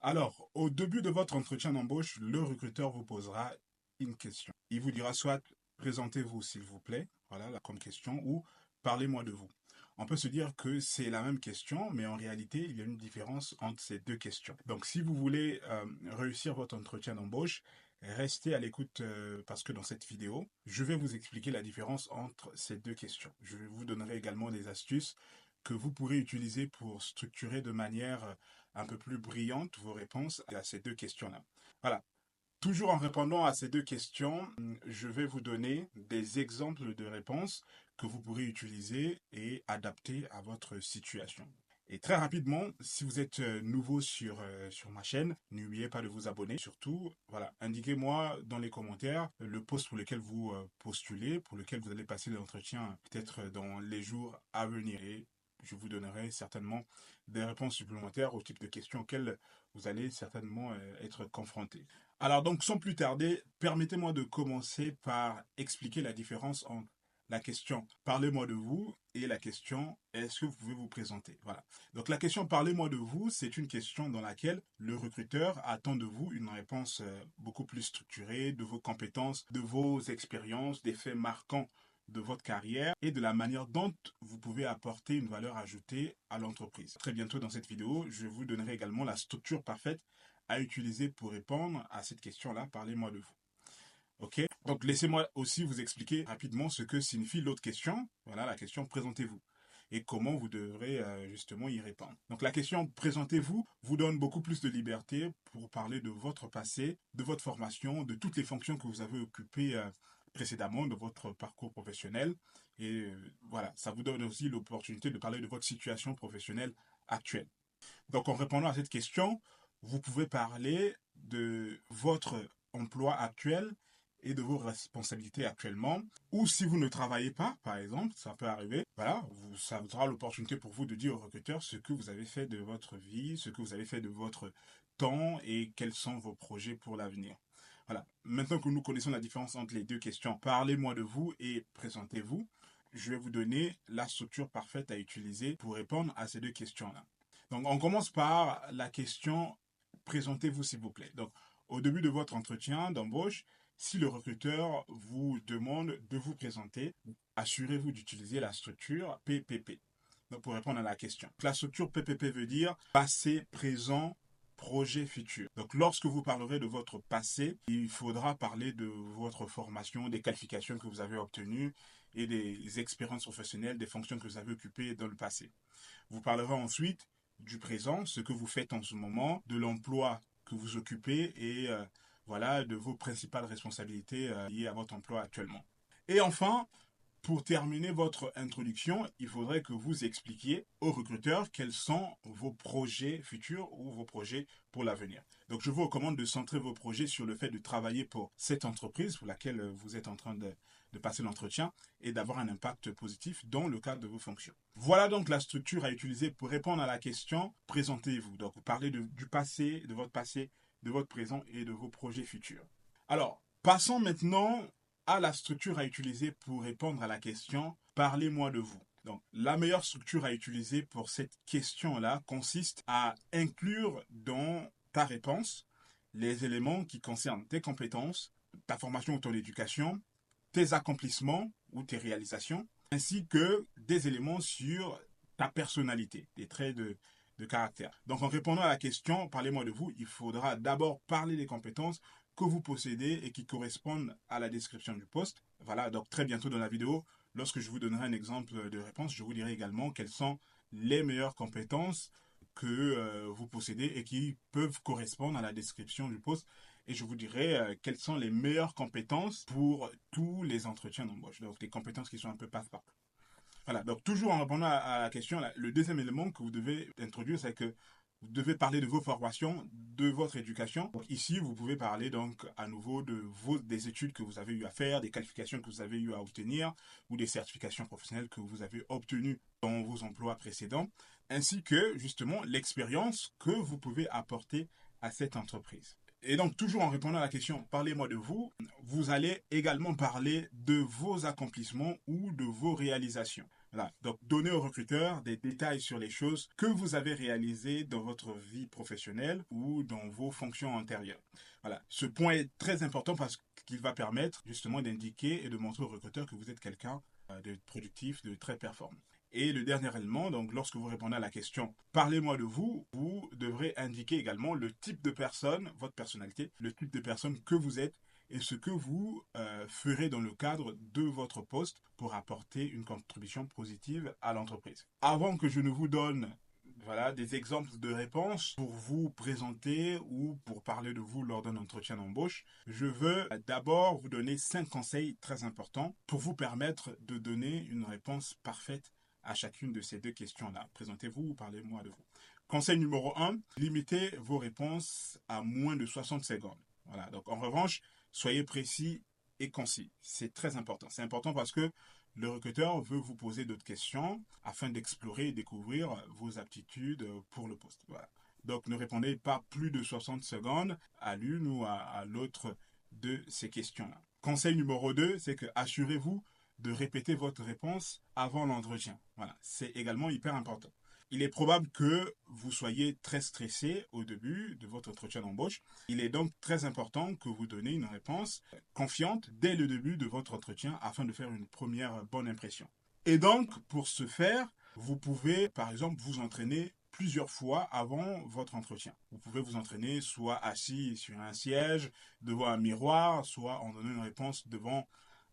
Alors, au début de votre entretien d'embauche, le recruteur vous posera une question. Il vous dira soit présentez-vous s'il vous plaît, voilà comme question, ou parlez-moi de vous. On peut se dire que c'est la même question, mais en réalité, il y a une différence entre ces deux questions. Donc, si vous voulez réussir votre entretien d'embauche, restez à l'écoute parce que dans cette vidéo, je vais vous expliquer la différence entre ces deux questions. Je vous donnerai également des astuces que vous pourrez utiliser pour structurer de manière un peu plus brillante vos réponses à ces deux questions-là. Voilà. Toujours en répondant à ces deux questions, je vais vous donner des exemples de réponses que vous pourrez utiliser et adapter à votre situation. Et très rapidement, si vous êtes nouveau sur ma chaîne, n'oubliez pas de vous abonner. Surtout, voilà, indiquez-moi dans les commentaires le poste pour lequel vous postulez, pour lequel vous allez passer l'entretien peut-être dans les jours à venir. Et je vous donnerai certainement des réponses supplémentaires au type de questions auxquelles vous allez certainement être confronté. Alors donc, sans plus tarder, permettez-moi de commencer par expliquer la différence entre la question parlez-moi de vous et la question est-ce que vous pouvez vous présenter. Voilà. Donc la question parlez-moi de vous, c'est une question dans laquelle le recruteur attend de vous une réponse beaucoup plus structurée de vos compétences, de vos expériences, des faits marquants de votre carrière et de la manière dont vous pouvez apporter une valeur ajoutée à l'entreprise. Très bientôt dans cette vidéo, je vous donnerai également la structure parfaite à utiliser pour répondre à cette question-là. Parlez-moi de vous. Ok. Donc laissez-moi aussi vous expliquer rapidement ce que signifie l'autre question. Voilà la question présentez-vous et comment vous devrez justement y répondre. Donc la question présentez-vous vous donne beaucoup plus de liberté pour parler de votre passé, de votre formation, de toutes les fonctions que vous avez occupées précédemment de votre parcours professionnel. Et voilà, ça vous donne aussi l'opportunité de parler de votre situation professionnelle actuelle. Donc en répondant à cette question, vous pouvez parler de votre emploi actuel et de vos responsabilités actuellement. Ou si vous ne travaillez pas, par exemple, ça peut arriver, voilà, ça vous sera l'opportunité pour vous de dire au recruteur ce que vous avez fait de votre vie, ce que vous avez fait de votre temps et quels sont vos projets pour l'avenir. Voilà. Maintenant que nous connaissons la différence entre les deux questions, parlez-moi de vous et présentez-vous, je vais vous donner la structure parfaite à utiliser pour répondre à ces deux questions-là. Donc, on commence par la question présentez-vous s'il vous plaît. Donc, au début de votre entretien d'embauche, si le recruteur vous demande de vous présenter, assurez-vous d'utiliser la structure PPP. Donc, pour répondre à la question. La structure PPP veut dire passé, présent, projet futur. Donc, lorsque vous parlerez de votre passé, il faudra parler de votre formation, des qualifications que vous avez obtenues et des expériences professionnelles, des fonctions que vous avez occupées dans le passé. Vous parlerez ensuite du présent, ce que vous faites en ce moment, de l'emploi que vous occupez et voilà, de vos principales responsabilités liées à votre emploi actuellement. Et enfin, pour terminer votre introduction, il faudrait que vous expliquiez aux recruteurs quels sont vos projets futurs ou vos projets pour l'avenir. Donc, je vous recommande de centrer vos projets sur le fait de travailler pour cette entreprise pour laquelle vous êtes en train de passer l'entretien et d'avoir un impact positif dans le cadre de vos fonctions. Voilà donc la structure à utiliser pour répondre à la question « Présentez-vous ». Donc, vous parlez du passé, de votre présent et de vos projets futurs. Alors, passons maintenant à la structure à utiliser pour répondre à la question « Parlez-moi de vous ». Donc, la meilleure structure à utiliser pour cette question-là consiste à inclure dans ta réponse les éléments qui concernent tes compétences, ta formation ou ton éducation, tes accomplissements ou tes réalisations, ainsi que des éléments sur ta personnalité, des traits de caractère. Donc, en répondant à la question « Parlez-moi de vous », il faudra d'abord parler des compétences que vous possédez et qui correspondent à la description du poste. Voilà, donc très bientôt dans la vidéo, lorsque je vous donnerai un exemple de réponse, je vous dirai également quelles sont les meilleures compétences que vous possédez et qui peuvent correspondre à la description du poste. Et je vous dirai quelles sont les meilleures compétences pour tous les entretiens d'embauche. Donc, des compétences qui sont un peu passe-partout. Voilà, donc toujours en répondant à la question, le deuxième élément que vous devez introduire, c'est que vous devez parler de vos formations, de votre éducation. Donc ici, vous pouvez parler donc à nouveau des études que vous avez eu à faire, des qualifications que vous avez eu à obtenir ou des certifications professionnelles que vous avez obtenues dans vos emplois précédents, ainsi que justement l'expérience que vous pouvez apporter à cette entreprise. Et donc, toujours en répondant à la question « Parlez-moi de vous », vous allez également parler de vos accomplissements ou de vos réalisations. Voilà. Donc, donnez au recruteur des détails sur les choses que vous avez réalisées dans votre vie professionnelle ou dans vos fonctions antérieures. Voilà. Ce point est très important parce qu'il va permettre justement d'indiquer et de montrer au recruteur que vous êtes quelqu'un de productif, de très performant. Et le dernier élément, donc lorsque vous répondez à la question parlez-moi de vous, vous devrez indiquer également le type de personne, votre personnalité, le type de personne que vous êtes et ce que vous ferez dans le cadre de votre poste pour apporter une contribution positive à l'entreprise. Avant que je ne vous donne voilà, des exemples de réponses pour vous présenter ou pour parler de vous lors d'un entretien d'embauche, je veux d'abord vous donner 5 conseils très importants pour vous permettre de donner une réponse parfaite à chacune de ces deux questions-là. Présentez-vous ou parlez-moi de vous. Conseil numéro 1, limitez vos réponses à moins de 60 secondes. Voilà. Donc, en revanche, soyez précis et concis. C'est très important. C'est important parce que le recruteur veut vous poser d'autres questions afin d'explorer et découvrir vos aptitudes pour le poste. Voilà. Donc, ne répondez pas plus de 60 secondes à l'une ou à l'autre de ces questions-là. Conseil numéro 2, c'est que assurez-vous de répéter votre réponse avant l'entretien. Voilà, c'est également hyper important. Il est probable que vous soyez très stressé au début de votre entretien d'embauche. Il est donc très important que vous donniez une réponse confiante dès le début de votre entretien afin de faire une première bonne impression. Et donc, pour ce faire, vous pouvez, par exemple, vous entraîner plusieurs fois avant votre entretien. Vous pouvez vous entraîner soit assis sur un siège, devant un miroir, soit en donnant une réponse devant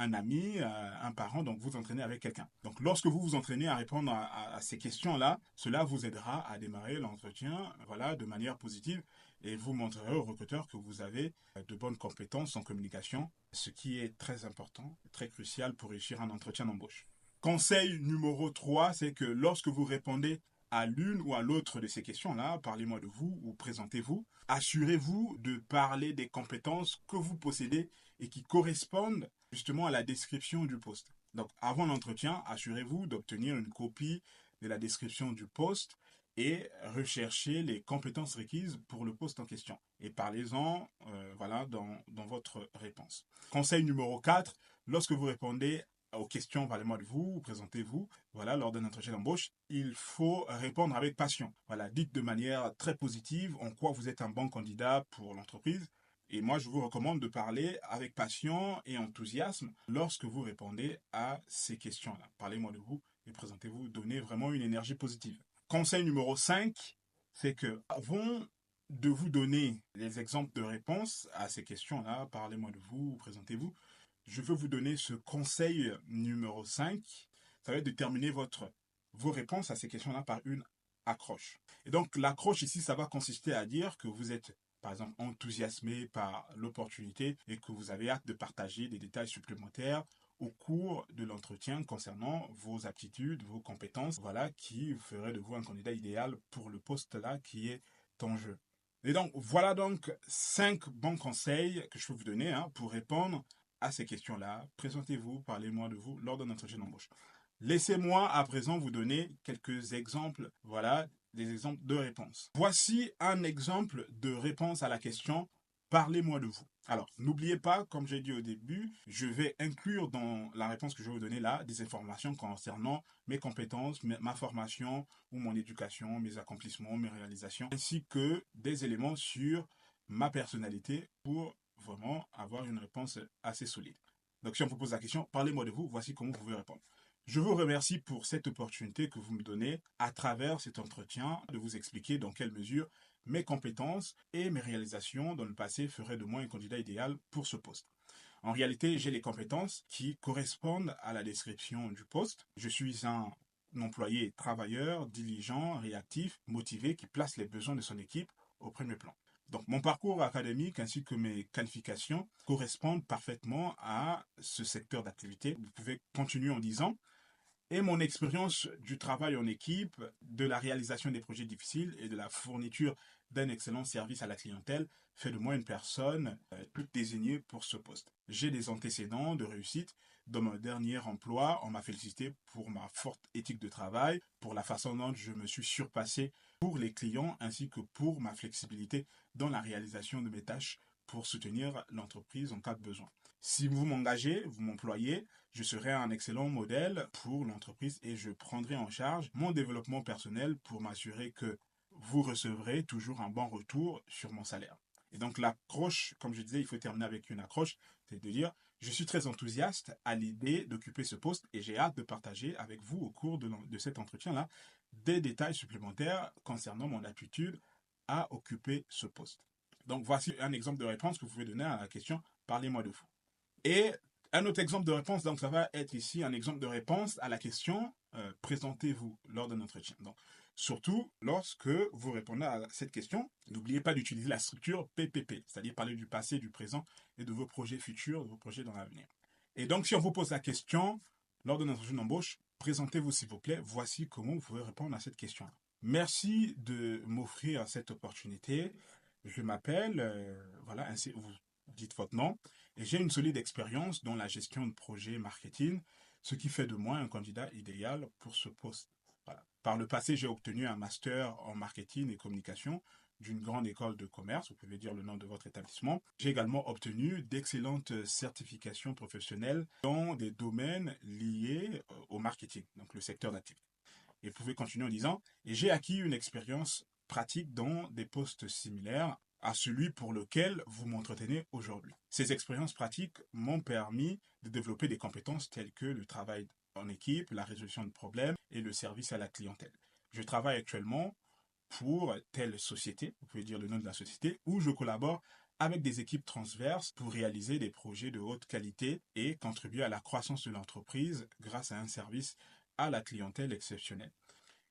un ami, un parent, donc vous entraînez avec quelqu'un. Donc lorsque vous vous entraînez à répondre à ces questions-là, cela vous aidera à démarrer l'entretien voilà, de manière positive et vous montrerez au recruteur que vous avez de bonnes compétences en communication, ce qui est très important, très crucial pour réussir un entretien d'embauche. Conseil numéro 3, c'est que lorsque vous répondez à l'une ou à l'autre de ces questions-là, parlez-moi de vous ou présentez-vous, assurez-vous de parler des compétences que vous possédez et qui correspondent justement à la description du poste. Donc avant l'entretien, assurez-vous d'obtenir une copie de la description du poste et recherchez les compétences requises pour le poste en question. Et parlez-en voilà, dans votre réponse. Conseil numéro 4, lorsque vous répondez aux questions, parlez-moi de vous, présentez-vous, voilà, lors d'un entretien d'embauche, il faut répondre avec passion. Voilà, dites de manière très positive en quoi vous êtes un bon candidat pour l'entreprise. Et moi, je vous recommande de parler avec passion et enthousiasme lorsque vous répondez à ces questions-là. Parlez-moi de vous et présentez-vous, donnez vraiment une énergie positive. Conseil numéro 5, c'est que avant de vous donner les exemples de réponses à ces questions-là, parlez-moi de vous, présentez-vous, je veux vous donner ce conseil numéro 5. Ça va être de terminer vos réponses à ces questions-là par une accroche. Et donc, l'accroche ici, ça va consister à dire que vous êtes, par exemple, enthousiasmé par l'opportunité et que vous avez hâte de partager des détails supplémentaires au cours de l'entretien concernant vos aptitudes, vos compétences, voilà, qui ferait de vous un candidat idéal pour le poste là qui est en jeu. Et donc, voilà donc 5 bons conseils que je peux vous donner pour répondre à ces questions-là. Présentez-vous, parlez-moi de vous lors d'un entretien d'embauche. Laissez-moi à présent vous donner quelques exemples, voilà, des exemples de réponses. Voici un exemple de réponse à la question parlez-moi de vous. Alors, n'oubliez pas, comme j'ai dit au début, je vais inclure dans la réponse que je vais vous donner là des informations concernant mes compétences, ma formation ou mon éducation, mes accomplissements, mes réalisations, ainsi que des éléments sur ma personnalité pour vraiment avoir une réponse assez solide. Donc, si on vous pose la question, parlez-moi de vous, voici comment vous pouvez répondre. Je vous remercie pour cette opportunité que vous me donnez à travers cet entretien de vous expliquer dans quelle mesure mes compétences et mes réalisations dans le passé feraient de moi un candidat idéal pour ce poste. En réalité, j'ai les compétences qui correspondent à la description du poste. Je suis un employé travailleur, diligent, réactif, motivé, qui place les besoins de son équipe au premier plan. Donc mon parcours académique ainsi que mes qualifications correspondent parfaitement à ce secteur d'activité. Vous pouvez continuer en disant et mon expérience du travail en équipe, de la réalisation des projets difficiles et de la fourniture d'un excellent service à la clientèle fait de moi une personne toute désignée pour ce poste. J'ai des antécédents de réussite. Dans mon dernier emploi, on m'a félicité pour ma forte éthique de travail, pour la façon dont je me suis surpassé pour les clients ainsi que pour ma flexibilité dans la réalisation de mes tâches pour soutenir l'entreprise en cas de besoin. Si vous m'engagez, vous m'employez, je serai un excellent modèle pour l'entreprise et je prendrai en charge mon développement personnel pour m'assurer que vous recevrez toujours un bon retour sur mon salaire. Et donc l'accroche, comme je disais, il faut terminer avec une accroche, c'est de dire je suis très enthousiaste à l'idée d'occuper ce poste et j'ai hâte de partager avec vous au cours de cet entretien-là des détails supplémentaires concernant mon aptitude à occuper ce poste. Donc voici un exemple de réponse que vous pouvez donner à la question parlez-moi de vous. Et un autre exemple de réponse, donc ça va être ici un exemple de réponse à la question présentez-vous lors d'un entretien. Donc surtout lorsque vous répondez à cette question, n'oubliez pas d'utiliser la structure PPP, c'est-à-dire parler du passé, du présent et de vos projets futurs, de vos projets dans l'avenir. Et donc si on vous pose la question lors d'un entretien d'embauche, présentez-vous s'il vous plaît, voici comment vous pouvez répondre à cette question. Merci de m'offrir cette opportunité. Je m'appelle, voilà, ainsi vous dites votre nom, et j'ai une solide expérience dans la gestion de projets marketing, ce qui fait de moi un candidat idéal pour ce poste. Voilà. Par le passé, j'ai obtenu un master en marketing et communication d'une grande école de commerce, vous pouvez dire le nom de votre établissement. J'ai également obtenu d'excellentes certifications professionnelles dans des domaines liés au marketing, donc le secteur d'activité. Et vous pouvez continuer en disant, et j'ai acquis une expérience pratique dans des postes similaires à celui pour lequel vous m'entretenez aujourd'hui. Ces expériences pratiques m'ont permis de développer des compétences telles que le travail en équipe, la résolution de problèmes et le service à la clientèle. Je travaille actuellement pour telle société, vous pouvez dire le nom de la société, où je collabore avec des équipes transverses pour réaliser des projets de haute qualité et contribuer à la croissance de l'entreprise grâce à un service à la clientèle exceptionnelle.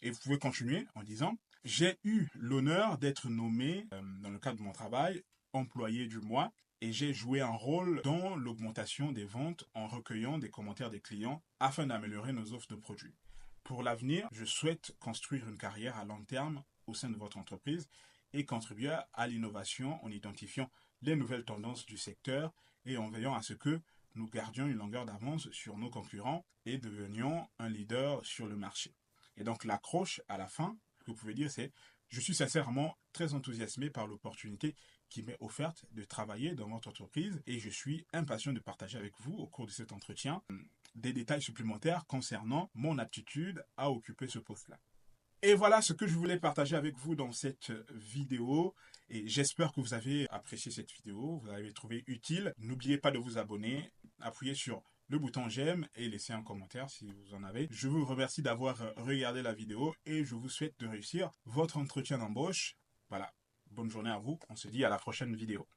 Et vous pouvez continuer en disant « J'ai eu l'honneur d'être nommé, dans le cadre de mon travail, employé du mois et j'ai joué un rôle dans l'augmentation des ventes en recueillant des commentaires des clients afin d'améliorer nos offres de produits. Pour l'avenir, je souhaite construire une carrière à long terme au sein de votre entreprise et contribuer à l'innovation en identifiant les nouvelles tendances du secteur et en veillant à ce que nous gardions une longueur d'avance sur nos concurrents et devenions un leader sur le marché. » Et donc l'accroche à la fin, ce que vous pouvez dire, c'est « Je suis sincèrement très enthousiasmé par l'opportunité qui m'est offerte de travailler dans votre entreprise et je suis impatient de partager avec vous au cours de cet entretien des détails supplémentaires concernant mon aptitude à occuper ce poste-là. » Et voilà ce que je voulais partager avec vous dans cette vidéo. Et j'espère que vous avez apprécié cette vidéo, vous l'avez trouvée utile. N'oubliez pas de vous abonner, appuyez sur le bouton j'aime et laissez un commentaire si vous en avez. Je vous remercie d'avoir regardé la vidéo et je vous souhaite de réussir votre entretien d'embauche. Voilà, bonne journée à vous. On se dit à la prochaine vidéo.